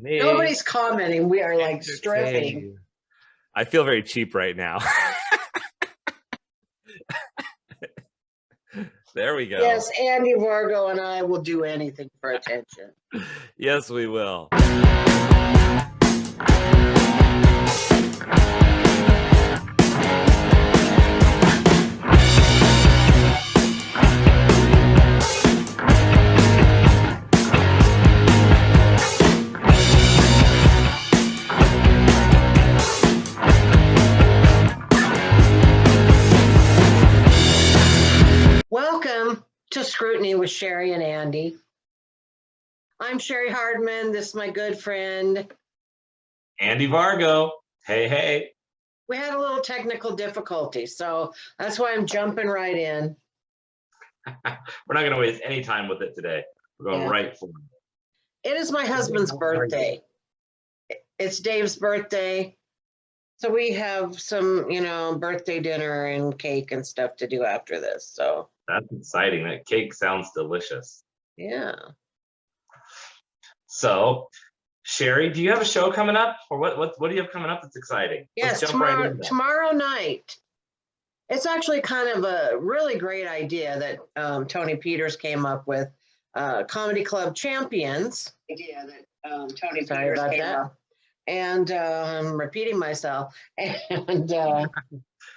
me. Nobody's commenting. We are like stripping. I feel very cheap right now. There we go. Yes, Andy, Vargo, and I will do anything for attention. Yes, we will. Welcome to Scrutiny with Cheri and Andy. I'm Cheri Hardman. This is my good friend, Andy Vargo. Hey, hey. We had a little technical difficulty, so that's why I'm jumping right in. We're not going to waste any time with it today. We're going right for it. It is my husband's birthday. It's Dave's birthday. So we have some, birthday dinner and cake and stuff to do after this. So that's exciting. That cake sounds delicious. Yeah. So, Cheri, do you have a show coming up, or what do you have coming up that's exciting? Yes, tomorrow night. It's actually kind of a really great idea that Tony Peters came up with. Comedy Club Champions. Idea that Tony Peters came up. And I'm repeating myself. And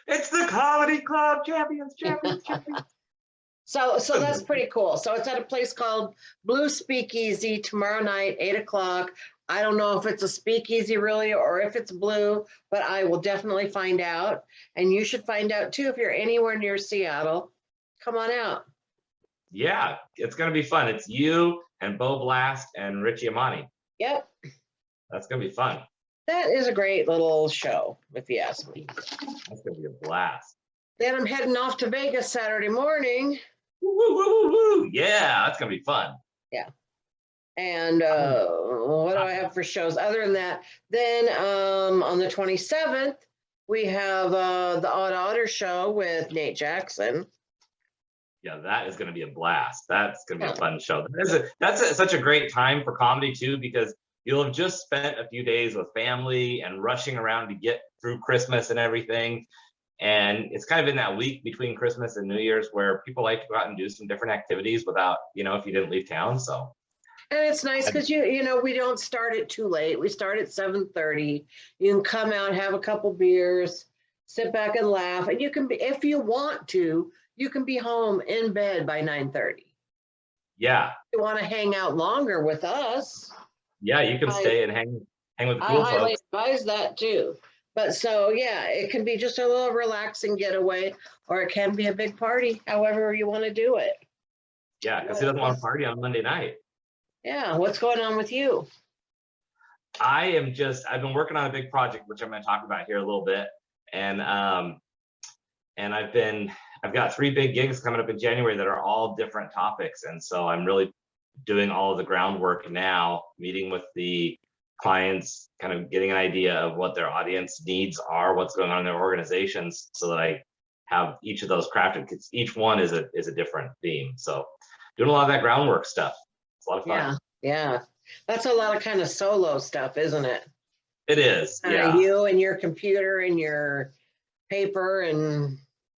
it's the Comedy Club Champions. So that's pretty cool. So it's at a place called Blue Speakeasy tomorrow night, 8:00. I don't know if it's a speakeasy really, or if it's blue, but I will definitely find out. And you should find out too if you're anywhere near Seattle. Come on out. Yeah, it's going to be fun. It's you and Bo Blast and Richie Amani. Yep. That's going to be fun. That is a great little show, if you ask me. That's going to be a blast. Then I'm heading off to Vegas Saturday morning. Woo, woo, woo, woo. Yeah, that's going to be fun. Yeah. And what do I have for shows other than that? Then on the 27th, we have the Odd Otter show with Nate Jackson. Yeah, that is going to be a blast. That's going to be a fun show. That's such a great time for comedy too, because you'll have just spent a few days with family and rushing around to get through Christmas and everything. And it's kind of in that week between Christmas and New Year's where people like to go out and do some different activities without, if you didn't leave town. So. And it's nice because we don't start it too late. We start at 7:30. You can come out, have a couple beers, sit back and laugh. And you can be, if you want to, you can be home in bed by 9:30. Yeah. If you want to hang out longer with us. Yeah, you can stay and hang with the cool folks. I highly advise that too. But so, yeah, it can be just a little relaxing getaway, or it can be a big party, however you want to do it. Yeah, because who doesn't want to party on Monday night? Yeah, what's going on with you? I've been working on a big project, which I'm going to talk about here a little bit. And I've got 3 big gigs coming up in January that are all different topics. And so I'm really doing all of the groundwork now, meeting with the clients, kind of getting an idea of what their audience needs are, what's going on in their organizations, so that I have each of those crafted, because each one is a different theme. So doing a lot of that groundwork stuff. It's a lot of fun. Yeah. That's a lot of kind of solo stuff, isn't it? It is. Yeah. You and your computer and your paper and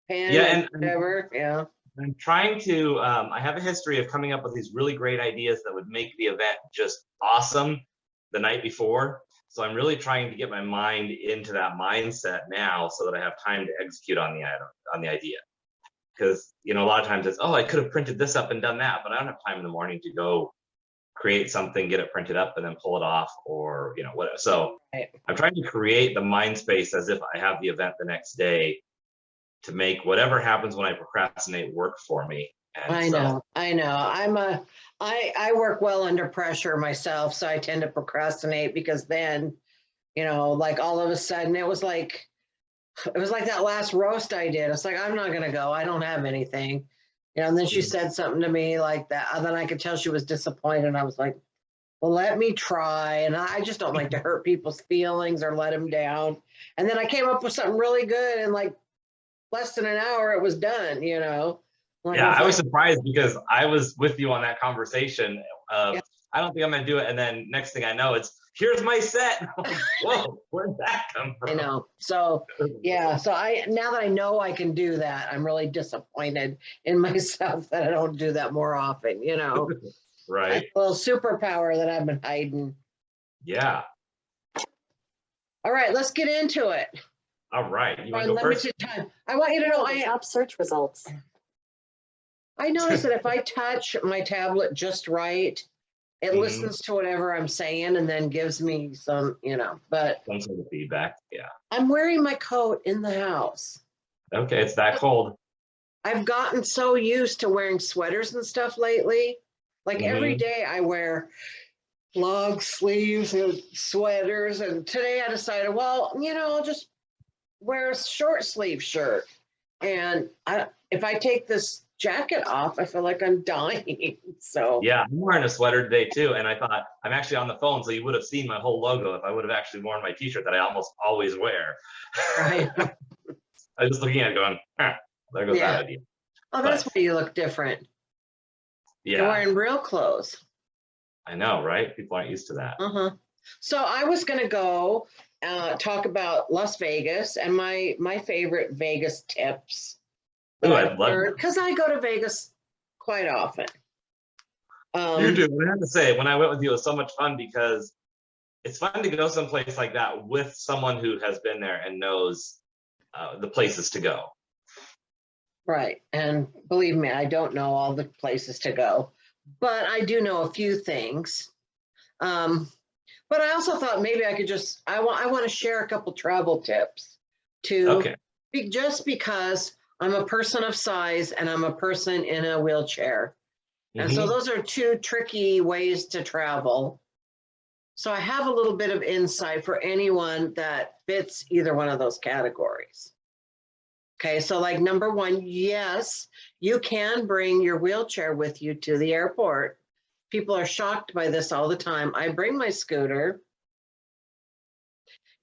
pen and whatever. Yeah. I'm trying to, I have a history of coming up with these really great ideas that would make the event just awesome the night before. So I'm really trying to get my mind into that mindset now so that I have time to execute on the idea. Because, a lot of times it's, I could have printed this up and done that, but I don't have time in the morning to go create something, get it printed up, and then pull it off, or, whatever. So I'm trying to create the mind space as if I have the event the next day to make whatever happens when I procrastinate work for me. And I know. I work well under pressure myself, so I tend to procrastinate because then, like all of a sudden it was like that last roast I did. It's like, I'm not going to go. I don't have anything. And then she said something to me like that. And then I could tell she was disappointed. And I was like, well, let me try. And I just don't like to hurt people's feelings or let them down. And then I came up with something really good. And like less than an hour, it was done, Like, I was surprised because I was with you on that conversation of I don't think I'm gonna do it. And then next thing I know, it's here's my set. I'm like, whoa, where did that come from? I know. So yeah, so now that I know I can do that, I'm really disappointed in myself that I don't do that more often, you know. Right. A little superpower that I've been hiding. Yeah. All right, let's get into it. All right. You want On to go first? limited time. I want you to know Top search results. I noticed that if I touch my tablet just right, it Mhm. listens to whatever I'm saying and then gives me some, you know, but Some sort of feedback. Yeah. I'm wearing my coat in the house. Okay. It's that cold. I've gotten so used to wearing sweaters and stuff lately. Like every Mhm. day I wear long sleeves and sweaters. And today I decided, well, you know, I'll just wear a short sleeve shirt. And if I take this jacket off, I feel like I'm dying. So Yeah, I'm wearing a sweater today too, and I thought I'm actually on the phone, so you would have seen my whole logo if I would have actually worn my T-shirt that I almost always wear. right. I was just looking at it going, huh, there goes Yeah. that idea. Oh, that's But- why you look different. You're Yeah, wearing real clothes. I know, right? People aren't used to that. Uh-huh. So I was going to go talk about Las Vegas and my favorite Vegas tips. Ooh, I'd love that. Because I go to Vegas quite often. You do. I have to say, when I went with you, it was so much fun because it's fun to go someplace like that with someone who has been there and knows the places to go. Right. And believe me, I don't know all the places to go, but I do know a few things. But I also thought maybe I could I want to share a couple travel tips too. Okay. Just because I'm a person of size and I'm a person in a wheelchair. And so Mhm. those are two tricky ways to travel. So I have a little bit of insight for anyone that fits either one of those categories. Okay, so like number one, yes, you can bring your wheelchair with you to the airport. People are shocked by this all the time. I bring my scooter.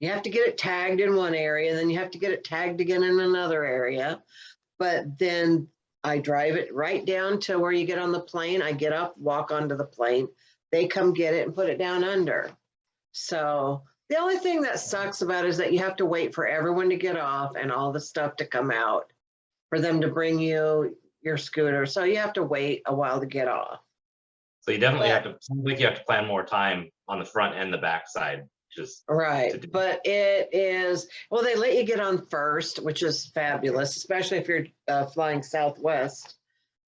You have to get it tagged in one area, then you have to get it tagged again in another area. But then I drive it right down to where you get on the plane. I get up, walk onto the plane. They come get it and put it down under. So the only thing that sucks about it is that you have to wait for everyone to get off and all the stuff to come out for them to bring you your scooter. So you have to wait a while to get off. So you definitely have to. Sounds like you have to plan more time on the front and the back side. Just right. But it is, well, they let you get on first, which is fabulous, especially if you're flying Southwest,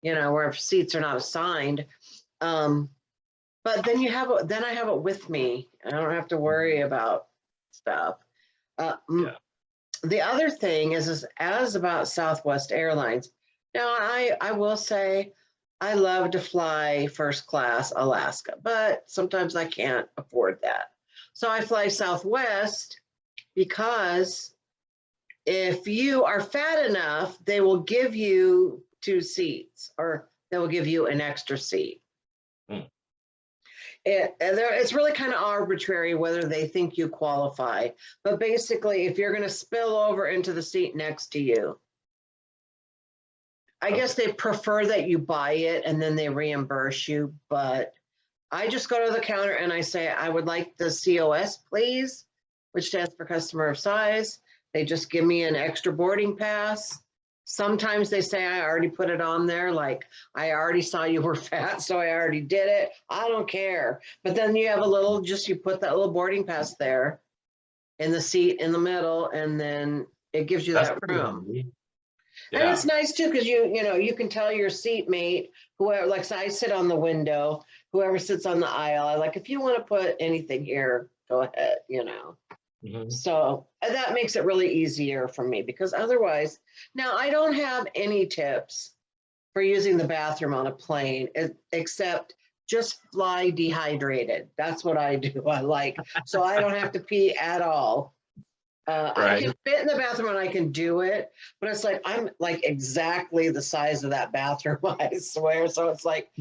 you know, where seats are not assigned. But then then I have it with me. I don't have to worry about stuff. Yeah. The other thing is as about Southwest Airlines. Now, I will say I love to fly first class Alaska, but sometimes I can't afford that. So I fly Southwest because if you are fat enough, they will give you 2 seats or they will give you an extra seat. It's really kind of arbitrary whether they think you qualify. But basically, if you're going to spill over into the seat next to you, I guess they prefer that you buy it and then they reimburse you. But I just go to the counter and I say, I would like the COS, please, which stands for customer of size. They just give me an extra boarding pass. Sometimes they say I already put it on there, like I already saw you were fat, so I already did it. I don't care. But then you have you put that little boarding pass there in the seat in the middle, and then it gives you that room. Yeah. And it's nice too, because you can tell your seatmate, whoever, like so I sit on the window, whoever sits on the aisle, I like, if you want to put anything here, go ahead, So that makes it really easier for me because otherwise, now I don't have any tips for using the bathroom on a plane except just fly dehydrated. That's what I do. I like, so I don't have to pee at all. I can fit in the bathroom and I can do it, but it's like, I'm like exactly the size of that bathroom, I swear. So it's like,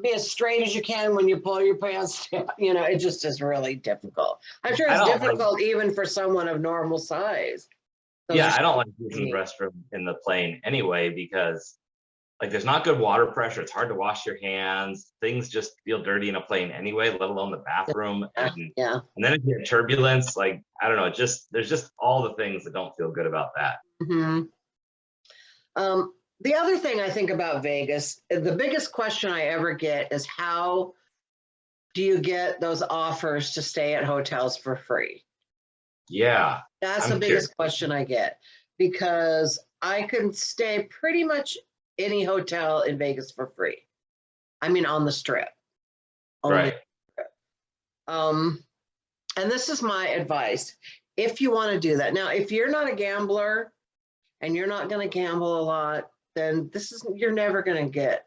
be as straight as you can when you pull your pants down. It just is really difficult. I'm sure it's difficult even for someone of normal size. I don't like using the restroom in the plane anyway because like there's not good water pressure. It's hard to wash your hands. Things just feel dirty in a plane anyway, let alone the bathroom. Yeah. And then if you have turbulence, like, I don't know, there's just all the things that don't feel good about that. Mm-hmm. The other thing I think about Vegas, the biggest question I ever get is how do you get those offers to stay at hotels for free? Yeah. That's I'm the biggest question I get, because I can stay pretty much any hotel in Vegas for free. I mean, on the strip. Right. And this is my advice. If you want to do that. Now, if you're not a gambler and you're not going to gamble a lot, then you're never going to get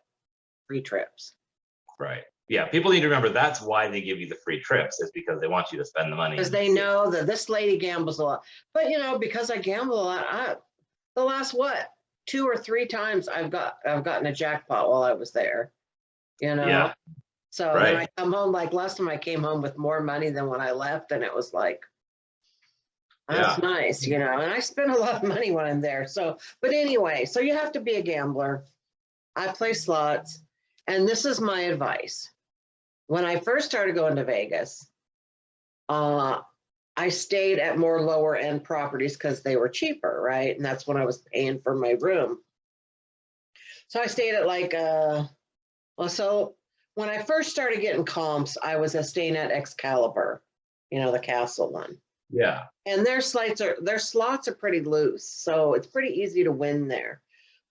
free trips. Right. Yeah. People need to remember that's why they give you the free trips, is because they want you to spend the money. Because they know that this lady gambles a lot. But, because I gamble a lot, the last, 2 or 3 times I've gotten a jackpot while I was there, Yeah. So right. Then I come home, like last time I came home with more money than when I left, and it was like, that's nice, and I spend a lot of money when I'm there. So, but anyway, so you have to be a gambler. I play slots, and this is my advice. When I first started going to Vegas, I stayed at more lower end properties because they were cheaper, right? And that's when I was paying for my room. So I stayed at so when I first started getting comps, I was staying at Excalibur, the castle one. Yeah. And their slots are pretty loose, so it's pretty easy to win there.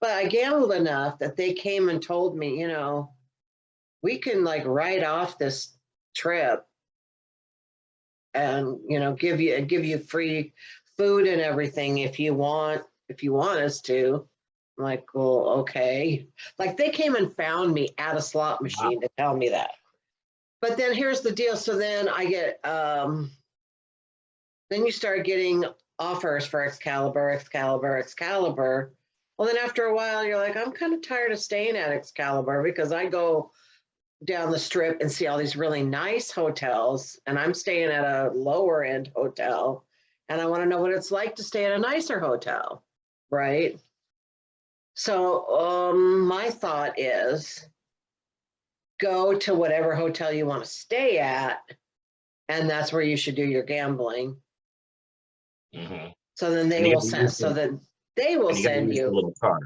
But I gambled enough that they came and told me, we can write off this trip and give you free food and everything if you want us to. I'm like, well, okay. They came and found me at a slot machine to tell me that. But then here's the deal. So then I get then you start getting offers for Excalibur. Well, then after a while, you're like, I'm kind of tired of staying at Excalibur, because I go down the strip and see all these really nice hotels, and I'm staying at a lower end hotel, and I want to know what it's like to stay at a nicer hotel, right? So my thought is go to whatever hotel you want to stay at, and that's where you should do your gambling. Mm-hmm. So then they will send. So then they will send you a little card.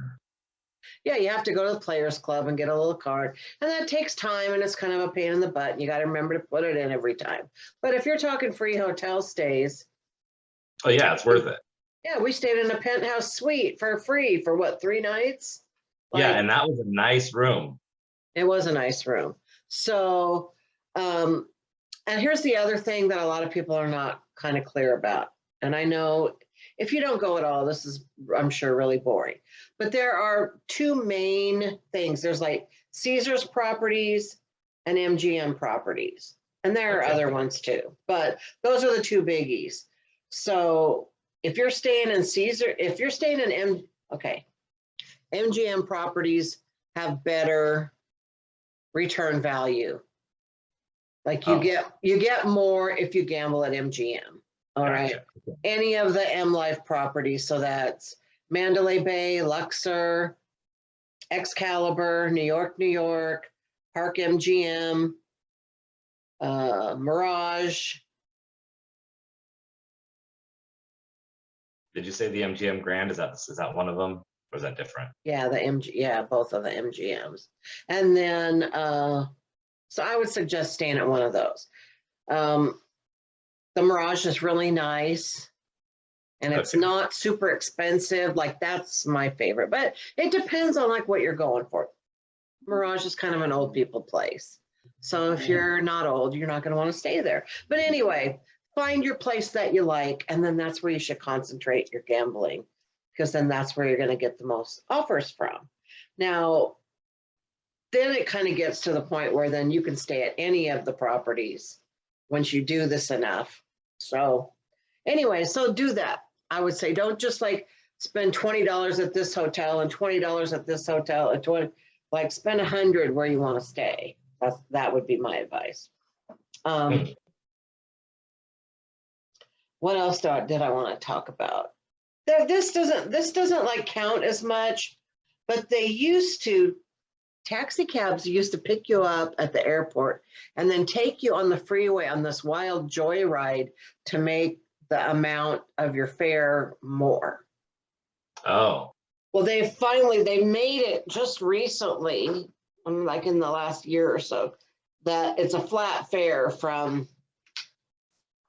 Yeah, you have to go to the Players Club and get a little card, and that takes time, and it's kind of a pain in the butt. And you got to remember to put it in every time. But if you're talking free hotel stays, oh yeah, it's worth it. Yeah, we stayed in a penthouse suite for free for 3 nights? Yeah, and that was a nice room. It was a nice room. So, and here's the other thing that a lot of people are not kind of clear about. And I know if you don't go at all, this is, I'm sure, really boring. But there are 2 main things. There's Caesars properties and MGM properties. And there are other ones too. But those are the 2 biggies. So if you're staying in MGM properties have better return value. You get more if you gamble at MGM. All right. Okay. Any of the M Life properties, so that's Mandalay Bay, Luxor, Excalibur, New York, Park MGM, Mirage. Did you say the MGM Grand? Is that one of them, or is that different? Yeah, both of the MGMs. And then, so I would suggest staying at one of those. The Mirage is really nice, and it's not super expensive. That's my favorite, but it depends on what you're going for. Mirage is kind of an old people place. So if you're not old, you're not going to want to stay there. But anyway, find your place that you like, and then that's where you should concentrate your gambling, because then that's where you're going to get the most offers from. Now, then it kind of gets to the point where then you can stay at any of the properties once you do this enough. So anyway, so do that. I would say don't just spend $20 at this hotel and $20 at this hotel and spend $100 where you want to stay. That would be my advice. What else did I want to talk about? This doesn't count as much, But taxi cabs used to pick you up at the airport and then take you on the freeway on this wild joyride to make the amount of your fare more. Oh. Well, they made it just recently, like in the last year or so, that it's a flat fare from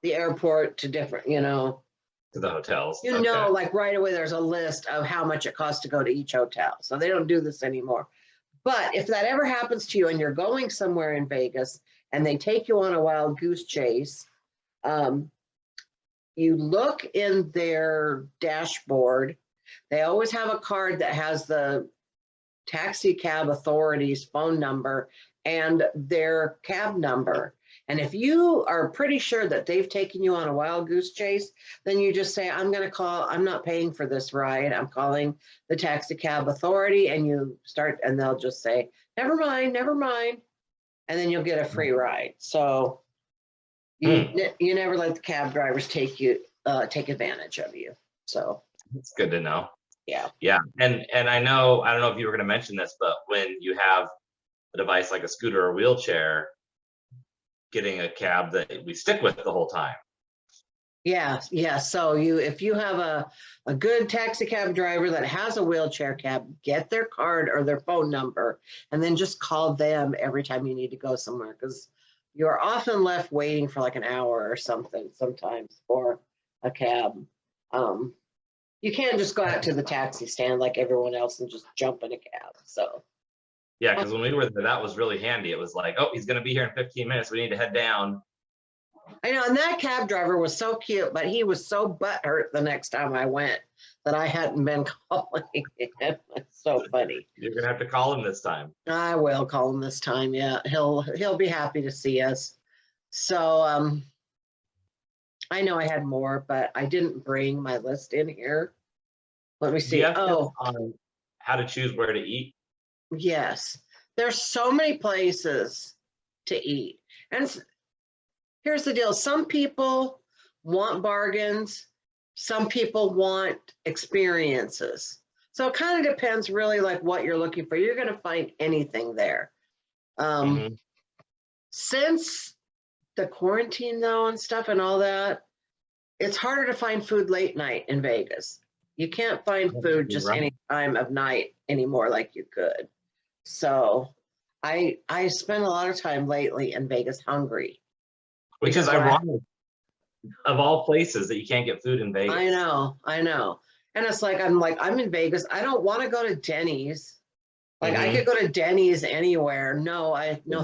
the airport to different, To the hotels. Okay. like right away, there's a list of how much it costs to go to each hotel. So they don't do this anymore. But if that ever happens to you and you're going somewhere in Vegas and they take you on a wild goose chase, you look in their dashboard. They always have a card that has the taxi cab authority's phone number and their cab number. And if you are pretty sure that they've taken you on a wild goose chase, then you just say, I'm not paying for this ride. I'm calling the taxi cab authority, and they'll just say, never mind. And then you'll get a free ride. So you never let the cab drivers take advantage of you. So it's good to know. Yeah. Yeah. And I don't know if you were going to mention this, but when you have a device like a scooter or wheelchair, getting a cab that we stick with the whole time. Yeah. So if you have a good taxi cab driver that has a wheelchair cab, get their card or their phone number, and then just call them every time you need to go somewhere, because you're often left waiting for like an hour or something sometimes for a cab. You can't just go out to the taxi stand like everyone else and just jump in a cab. So yeah, because when we were there, that was really handy. It was like, oh, he's going to be here in 15 minutes. We need to head down. I know, and that cab driver was so cute, but he was so butthurt the next time I went that I hadn't been calling him. It's so funny. You're going to have to call him this time. I will call him this time. Yeah, he'll be happy to see us. So I know I had more, but I didn't bring my list in here. Let me see. On how to choose where to eat. Yes, there's so many places to eat. And here's the deal. Some people want bargains. Some people want experiences. So it kind of depends really like what you're looking for. You're going to find anything there. Since the quarantine though and stuff and all that, it's harder to find food late night in Vegas. You can't find food just any time of night anymore like you could. So I spent a lot of time lately in Vegas hungry. Which is ironic of all places that you can't get food in Vegas. I know. And it's like, I'm in Vegas. I don't want to go to Denny's. Like I could go to Denny's anywhere. No,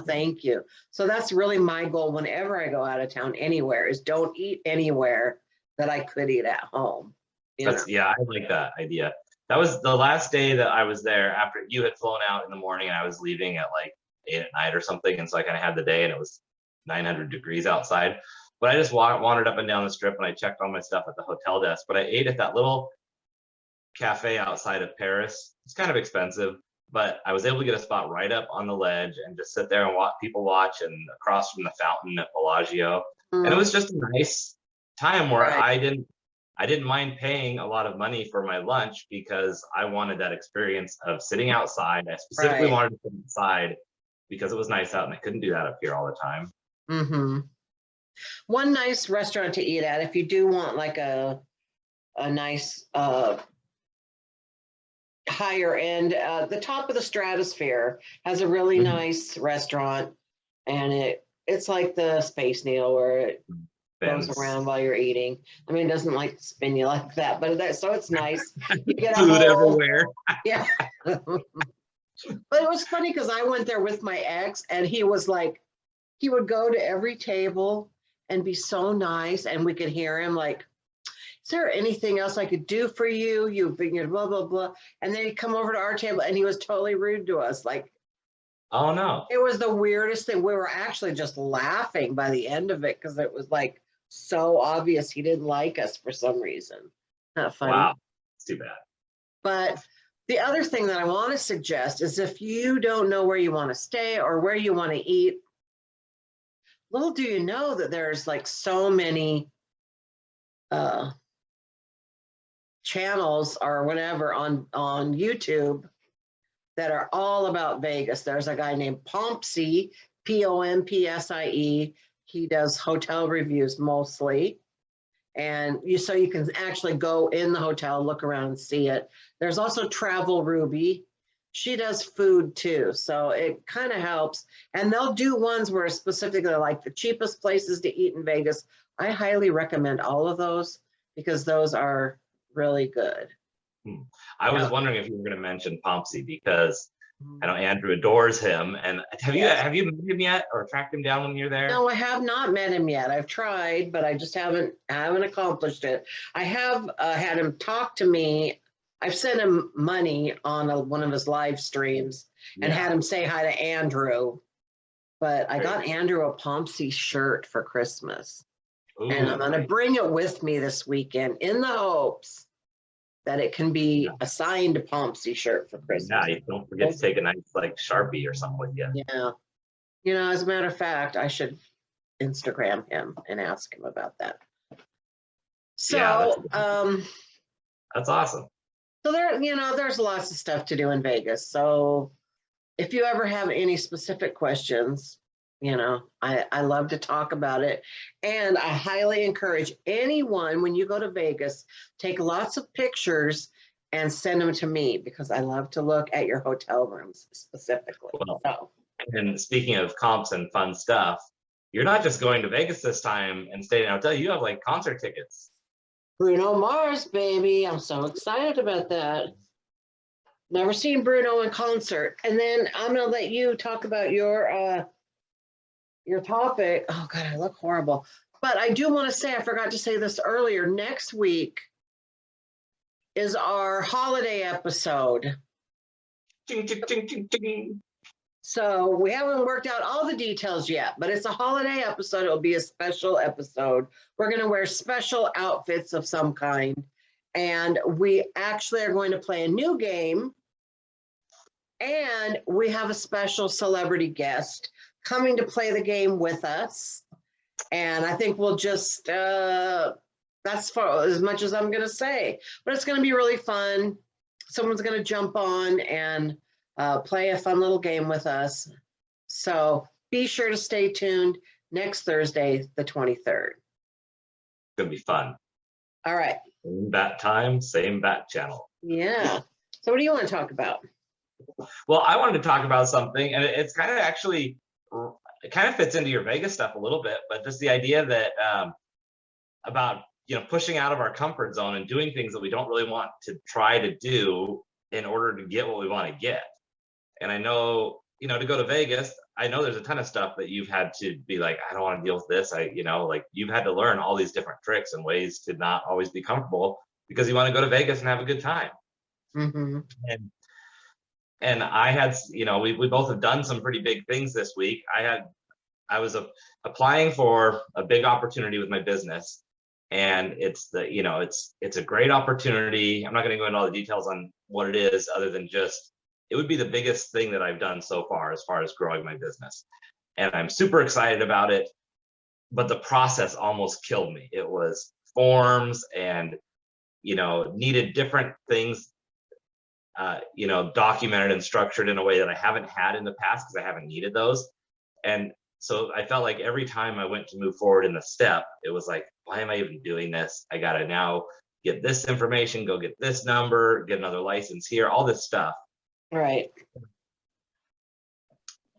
thank you. So that's really my goal whenever I go out of town anywhere, is don't eat anywhere that I could eat at home. Yeah, I like that idea. That was the last day that I was there after you had flown out in the morning, and I was leaving at like 8 at night or something. And so I kind of had the day, and it was 900 degrees outside. But I just wandered up and down the strip, and I checked all my stuff at the hotel desk. But I ate at that little cafe outside of Paris. It's kind of expensive, but I was able to get a spot right up on the ledge and just sit there and watch people watch, and across from the fountain at Bellagio. And it was just a nice time where I didn't mind paying a lot of money for my lunch because I wanted that experience of sitting outside. I specifically wanted to sit inside because it was nice out, and I couldn't do that up here all the time. One nice restaurant to eat at, if you do want like a nice higher end, the top of the Stratosphere has a really nice restaurant, and it's like the Space Needle where it goes around while you're eating. I mean, it doesn't like spin you like that, but so it's nice. You get food everywhere. Yeah. But it was funny because I went there with my ex, and he was like, he would go to every table and be so nice, and we could hear him like, is there anything else I could do for you? You blah, blah, blah. And then he'd come over to our table, and he was totally rude to us. Like, oh no. It was the weirdest thing. We were actually just laughing by the end of it because it was like so obvious he didn't like us for some reason. Not funny. Wow, it's too bad. But the other thing that I want to suggest is if you don't know where you want to stay or where you want to eat, little do you know that there's like so many channels or whatever on YouTube that are all about Vegas. There's a guy named Pompsie, Pompsie. He does hotel reviews mostly. And so you can actually go in the hotel, look around and see it. There's also Travel Ruby. She does food too. So it kind of helps. And they'll do ones where specifically like the cheapest places to eat in Vegas. I highly recommend all of those because those are really good. I was wondering if you were going to mention Pompsy because I know Andrew adores him. And have you met him yet or tracked him down when you're there? No, I have not met him yet. I've tried, but I just haven't accomplished it. I have had him talk to me. I've sent him money on one of his live streams and had him say hi to Andrew. But I got Andrew a Pompsy shirt for Christmas. Ooh, and I'm going to bring it with me this weekend in the hopes that it can be a signed Pompsy shirt for Christmas. Yeah, you don't forget to take a nice like Sharpie or something with you. Yeah. You know, as a matter of fact, I should Instagram him and ask him about that. So, that's awesome. So there's lots of stuff to do in Vegas. So if you ever have any specific questions, I love to talk about it. And I highly encourage anyone, when you go to Vegas, take lots of pictures and send them to me because I love to look at your hotel rooms specifically. Well, and speaking of comps and fun stuff, you're not just going to Vegas this time and staying in a hotel, you have like concert tickets. Bruno Mars, baby. I'm so excited about that. Never seen Bruno in concert. And then I'm going to let you talk about your topic. Oh, God, I look horrible. But I do want to say, I forgot to say this earlier, next week is our holiday episode. Ding, ding, ding, ding, ding. So we haven't worked out all the details yet, but it's a holiday episode. It'll be a special episode. We're going to wear special outfits of some kind. And we actually are going to play a new game. And we have a special celebrity guest coming to play the game with us. And I think we'll just, that's for as much as I'm going to say. But it's going to be really fun. Someone's going to jump on and play a fun little game with us. So be sure to stay tuned next Thursday, the 23rd. It's going to be fun. All right. Same bat time, same bat channel. Yeah. So what do you want to talk about? Well, I wanted to talk about something, and it's kind of actually, it kind of fits into your Vegas stuff a little bit, but just the idea that about, pushing out of our comfort zone and doing things that we don't really want to try to do in order to get what we want to get. And I know, to go to Vegas, I know there's a ton of stuff that you've had to be like, I don't want to deal with this. Like you've had to learn all these different tricks and ways to not always be comfortable because you want to go to Vegas and have a good time. Mm-hmm. And I had, we both have done some pretty big things this week. I was applying for a big opportunity with my business, and it's a great opportunity. I'm not going to go into all the details on what it is, other than just it would be the biggest thing that I've done so far as growing my business, and I'm super excited about it. But the process almost killed me. It was forms and needed different things. Documented and structured in a way that I haven't had in the past because I haven't needed those. And so I felt like every time I went to move forward in the step, it was like, why am I even doing this? I got to now get this information, go get this number, get another license here, all this stuff. Right.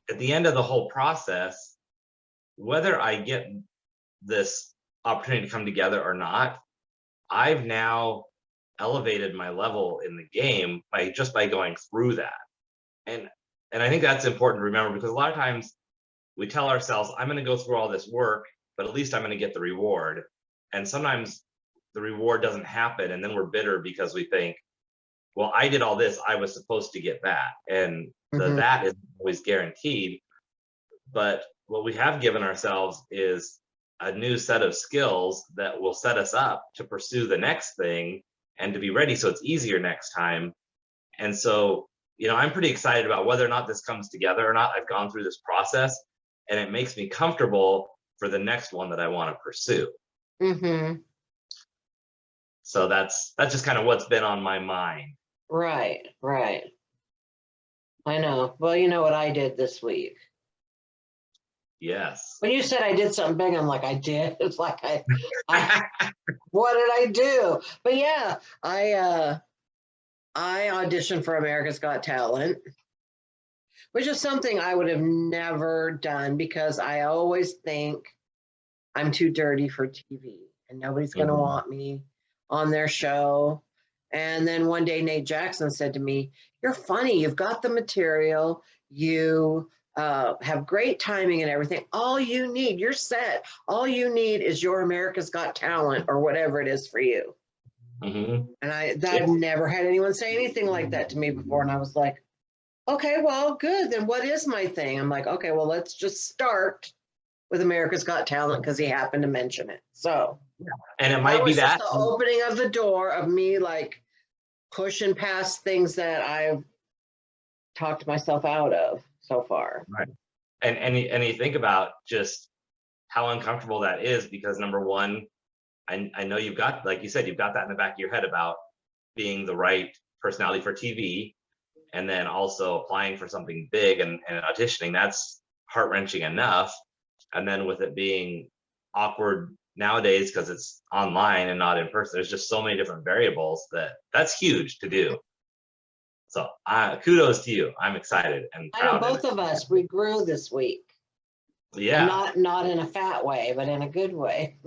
At the end of the whole process, whether I get this opportunity to come together or not, I've now elevated my level in the game by going through that. And I think that's important to remember, because a lot of times we tell ourselves, I'm going to go through all this work, but at least I'm going to get the reward. And sometimes the reward doesn't happen, and then we're bitter because we think, well, I did all this, I was supposed to get that. And that isn't always guaranteed. But what we have given ourselves is a new set of skills that will set us up to pursue the next thing and to be ready so it's easier next time. And so, I'm pretty excited about whether or not this comes together or not. I've gone through this process, and it makes me comfortable for the next one that I want to pursue. Mm-hmm. So that's just kind of what's been on my mind. Right. I know. Well, you know what I did this week? Yes. When you said I did something big, I'm like, I did. It's like I what did I do? But yeah, I auditioned for America's Got Talent, which is something I would have never done because I always think I'm too dirty for TV and nobody's going to Mhm. want me on their show. And then one day, Nate Jackson said to me, "You're funny. You've got the material. You have great timing and everything. All you need, you're set. All you need is your America's Got Talent or whatever it is for you." Mhm. And Yeah. I've never had anyone say anything like that to me before. And I was like, okay, well, good. Then what is my thing? I'm like, okay, well, let's just start with America's Got Talent because he happened to mention it. So And it that might be was just that. the opening of the door of me like pushing past things that I've talked myself out of so far. Right. And you think about just how uncomfortable that is because number one, I know you've got, like you said, you've got that in the back of your head about being the right personality for TV, and then also applying for something big and auditioning. That's heart-wrenching enough. And then with it being awkward nowadays because it's online and not in person, there's just so many different variables that's huge to do. So kudos to you. I'm excited and I know proud. both of us, we grew this week. And Yeah, not in a fat way, but in a good way.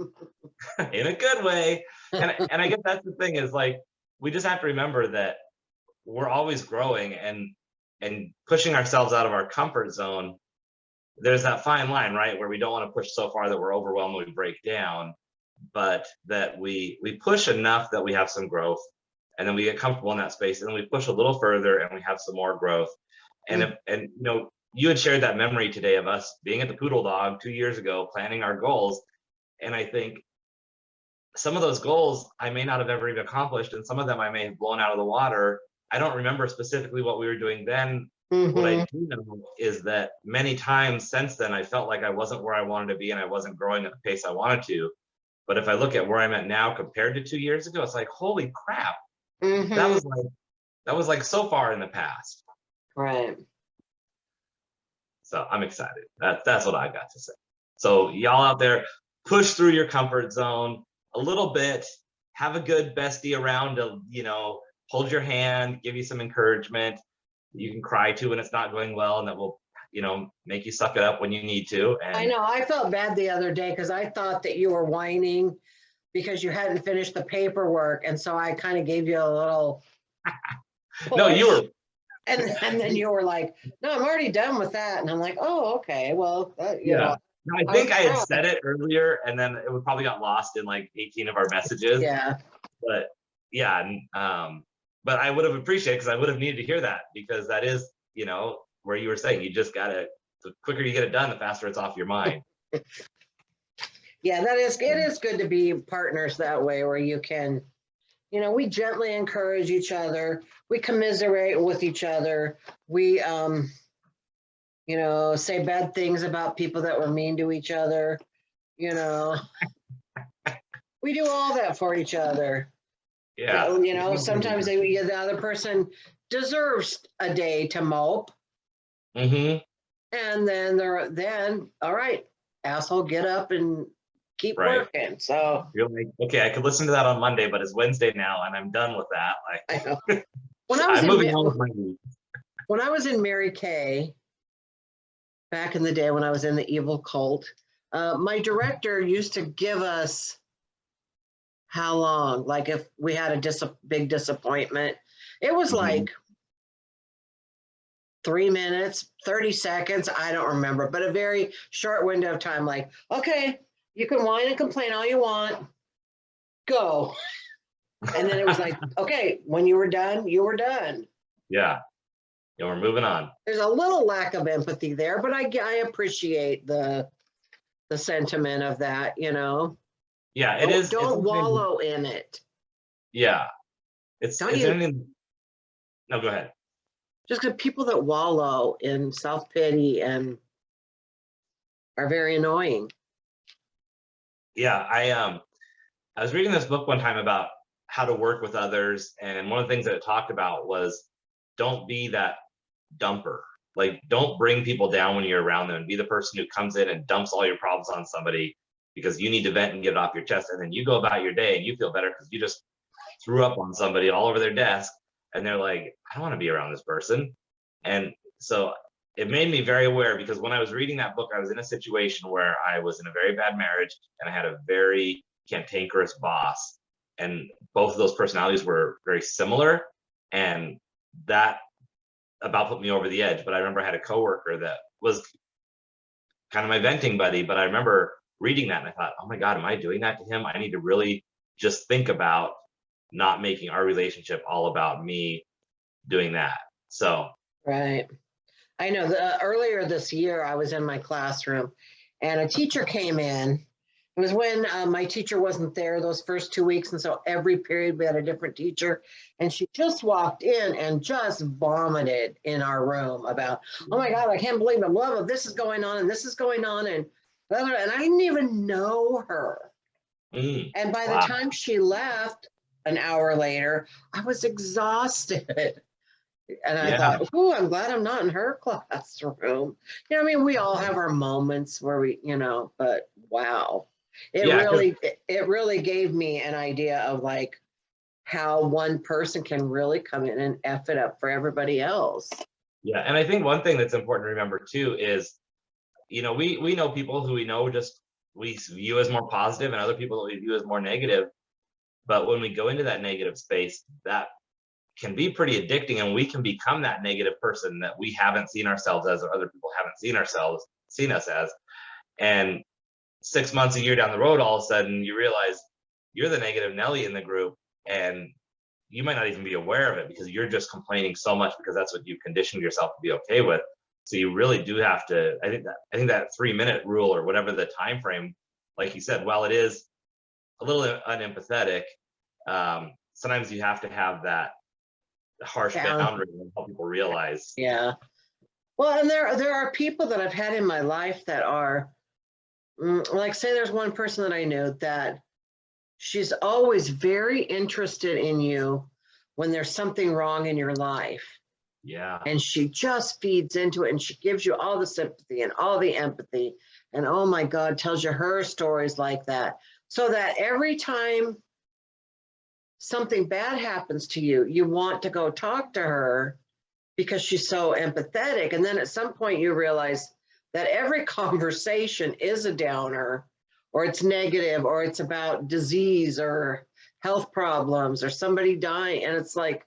in a good way. And I guess that's the thing is like we just have to remember that we're always growing and pushing ourselves out of our comfort zone. There's that fine line, right, where we don't want to push so far that we're overwhelmed and we break down, but that we push enough that we have some growth, and then we get comfortable in that space, and then we push a little further and we have some more growth. And you had shared that memory today of us being at the Poodle Dog 2 years ago, planning our goals, and I think some of those goals I may not have ever even accomplished, and some of them I may have blown out of the water. I don't remember specifically what we were doing then. What I Mm-hmm. do know is that many times since then, I felt like I wasn't where I wanted to be and I wasn't growing at the pace I wanted to. But if I look at where I'm at now compared to 2 years ago, it's like, holy crap, that Mm-hmm. was like that was like so far in the past. Right. So I'm excited. That's what I got to say. So y'all out there, push through your comfort zone a little bit. Have a good bestie around to, hold your hand, give you some encouragement. You can cry to when it's not going well, and that will, make you suck it up when you need to. I And know. I felt bad the other day because I thought that you were whining because you hadn't finished the paperwork. And so I kind of gave you a little no, you push. were. And then you were like, no, I'm already done with that. And I'm like, oh, okay. Well, Yeah. No, I I was think I had proud. said it earlier, and then it would probably got lost in like 18 of our messages. Yeah. But yeah, but I would have appreciated because I would have needed to hear that because that is, where you were saying you just gotta, the quicker you get it done, the faster it's off your mind. Yeah, it is good to be partners that way where you can, we gently encourage each other. We commiserate with each other. We, say bad things about people that were mean to each other. We do all that for each other. Yeah. Sometimes the other person deserves a day to mope, Mm-hmm. and then all right, asshole, get up and keep Right. working. So You're like, okay, I could listen to that on Monday, but it's Wednesday now, and I'm done with that. I know. Like, When I was I'm moving on with my week. when I was in Mary Kay back in the day when I was in the evil cult, my director used to give us how long, like if we had a big disappointment, it was Mhm. like 3 minutes, 30 seconds. I don't remember, but a very short window of time. Like, okay, you can whine and complain all you want. Go. And then it was like, okay, when you were done, you were done. Yeah. Yeah, we're moving on. There's a little lack of empathy there, but I appreciate the sentiment of that, Yeah, it is. Don't wallow in it. Yeah. It's you? anything. No, go ahead. Just because people that wallow in self-pity and are very annoying. Yeah, I was reading this book one time about how to work with others, and one of the things that it talked about was don't be that dumper. Like, don't bring people down when you're around them, and be the person who comes in and dumps all your problems on somebody because you need to vent and get it off your chest. And then you go about your day and you feel better because you just threw up on somebody all over their desk. And they're like, I don't want to be around this person. And so it made me very aware, because when I was reading that book, I was in a situation where I was in a very bad marriage and I had a very cantankerous boss. And both of those personalities were very similar. And that about put me over the edge. But I remember I had a coworker that was kind of my venting buddy. But I remember reading that and I thought, oh my God, am I doing that to him? I need to really just think about not making our relationship all about me doing that. So. Right. I know earlier this year, I was in my classroom and a teacher came in. It was when my teacher wasn't there those first 2 weeks. And so every period we had a different teacher. And she just walked in and just vomited in our room about, oh my God, I can't believe it. Blah, blah, this is going on and this is going on. And I didn't even know her. And by the time she left an hour later, I was exhausted. And I thought, oh, I'm glad I'm not in her classroom. You know, I mean, we all have our moments where we, you know, but wow. It really gave me an idea of like how one person can really come in and F it up for everybody else. Yeah. And I think one thing that's important to remember too is, you know, we know people who we know just we view as more positive, and other people that we view as more negative. But when we go into that negative space, that can be pretty addicting, and we can become that negative person that we haven't seen ourselves as, or other people haven't seen us as. And 6 months, a year down the road, all of a sudden you realize you're the negative Nelly in the group, and you might not even be aware of it because you're just complaining so much because that's what you've conditioned yourself to be okay with. So you really do have to, I think that 3-minute rule, or whatever the time frame, like you said, while it is a little unempathetic, sometimes you have to have that harsh boundary and help people realize. Yeah. Well, and there are people that I've had in my life that are like, say there's one person that I knew that she's always very interested in you when there's something wrong in your life. Yeah. And she just feeds into it and she gives you all the sympathy and all the empathy. And oh my God, tells you her stories like that. So that every time something bad happens to you, you want to go talk to her because she's so empathetic. And then at some point you realize that every conversation is a downer, or it's negative, or it's about disease or health problems or somebody dying. And it's like,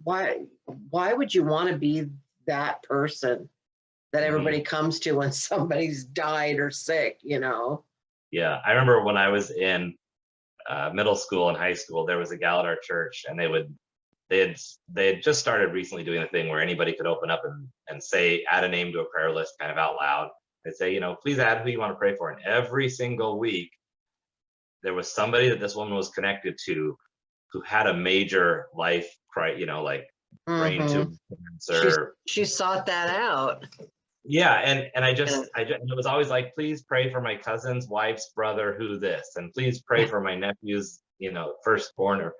why would you want to be that person that everybody comes to when somebody's died or sick, you know? Yeah. I remember when I was in middle school and high school, there was a gal at our church, and they had just started recently doing a thing where anybody could open up and say, add a name to a prayer list kind of out loud. They'd say, you know, please add who you want to pray for. And every single week, there was somebody that this woman was connected to who had a major life crisis, you know, like brain tumor, cancer. She sought that out. Yeah, and it was always like, please pray for my cousin's wife's brother who this, and please pray for my nephew's, you know, firstborn.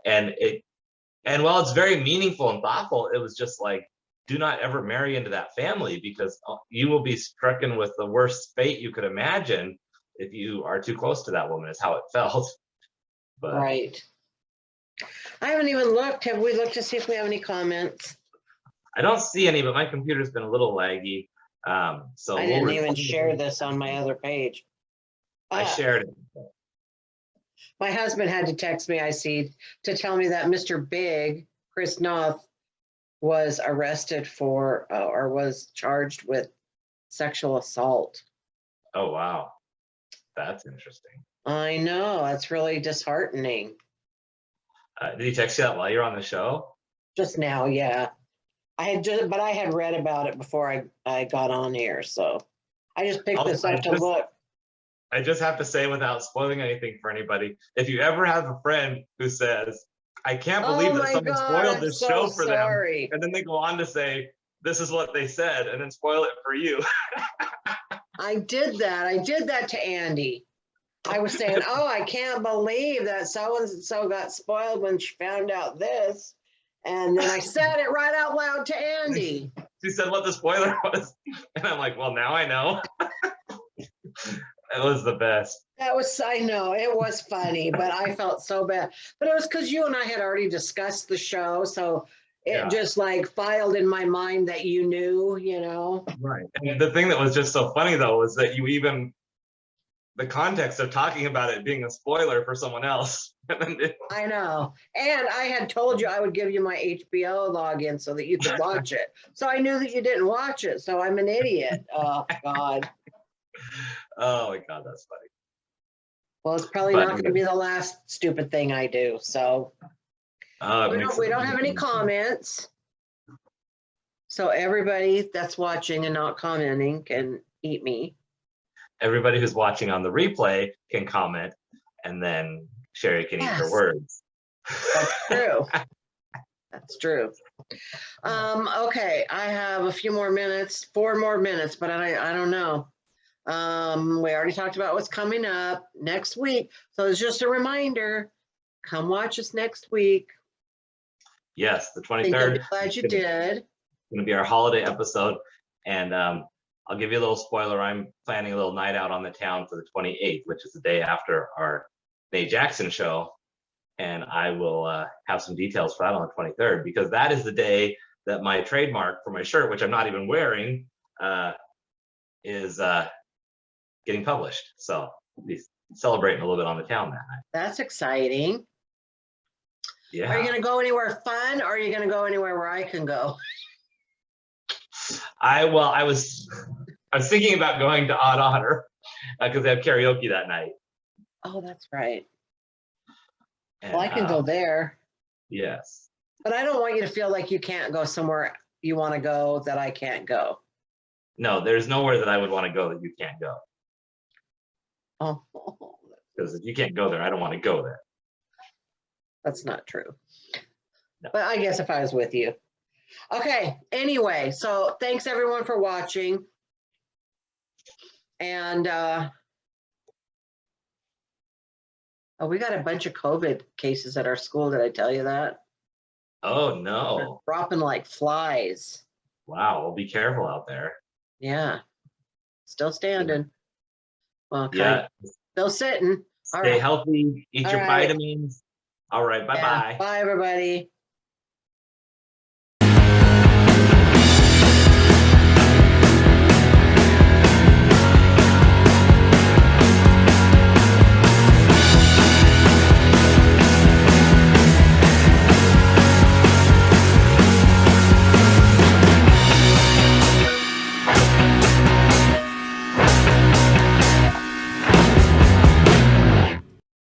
And while it's very meaningful and thoughtful, it was just like, do not ever marry into that family, because you will be stricken with the worst fate you could imagine if you are too close to that woman, is how it felt. But right. I haven't even looked. Have we looked to see if we have any comments? I don't see any, but my computer's been a little laggy. So I didn't even share this on my other page. I shared it. My husband had to text me, I see, to tell me that Mr. Big, Chris Noth, was arrested for or was charged with sexual assault. Oh, wow. That's interesting. I know. That's really disheartening. Did he text you that while you're on the show? Just now, yeah. But I had read about it before I got on here, so I just picked this up to look. I just have to say, without spoiling anything for anybody, if you ever have a friend who says, I can't believe that someone spoiled this show for them, and then they go on to say, this is what they said, and then spoil it for you. I did that. I did that to Andy. I was saying, oh, I can't believe that so-and-so got spoiled when she found out this. And then I said it right out loud to Andy. She said what the spoiler was. And I'm like, well, now I know. It was the best. That was, I know, it was funny, but I felt so bad. But it was because you and I had already discussed the show. So it just like filed in my mind that you knew, you know. Right. And the thing that was just so funny, though, was that you even, the context of talking about it being a spoiler for someone else. I know. And I had told you I would give you my HBO login so that you could watch it. So I knew that you didn't watch it. So I'm an idiot. Oh, God. Oh, my God, that's funny. Well, it's probably not going to be the last stupid thing I do. So we don't have any comments. So everybody that's watching and not commenting can eat me. Everybody who's watching on the replay can comment, and then Cheri can eat her words. That's true. That's true. Okay, I have a few more minutes, 4 more minutes, but I don't know. We already talked about what's coming up next week. So it's just a reminder, come watch us next week. Yes, the 23rd. I'm glad you did. It's going to be our holiday episode. And I'll give you a little spoiler. I'm planning a little night out on the town for the 28th, which is the day after our Mae Jackson show. And I will have some details for that on the 23rd, because that is the day that my trademark for my shirt, which I'm not even wearing, is getting published. So we'll be celebrating a little bit on the town that night. That's exciting. Yeah. Are you going to go anywhere fun, or are you going to go anywhere where I can go? I was thinking about going to Odd Otter because they have karaoke that night. Oh, that's right. And, well, I can go there. Yes. But I don't want you to feel like you can't go somewhere you want to go that I can't go. No, there's nowhere that I would want to go that you can't go. Oh. Because if you can't go there, I don't want to go there. That's not true. No. But I guess if I was with you. Okay, anyway, so thanks everyone for watching. And we got a bunch of COVID cases at our school. Did I tell you that? Oh, no. They're dropping like flies. Wow, well, be careful out there. Yeah. Still standing. Well, yeah. Still sitting. Stay healthy, eat your vitamins. All right, bye-bye. Bye, everybody.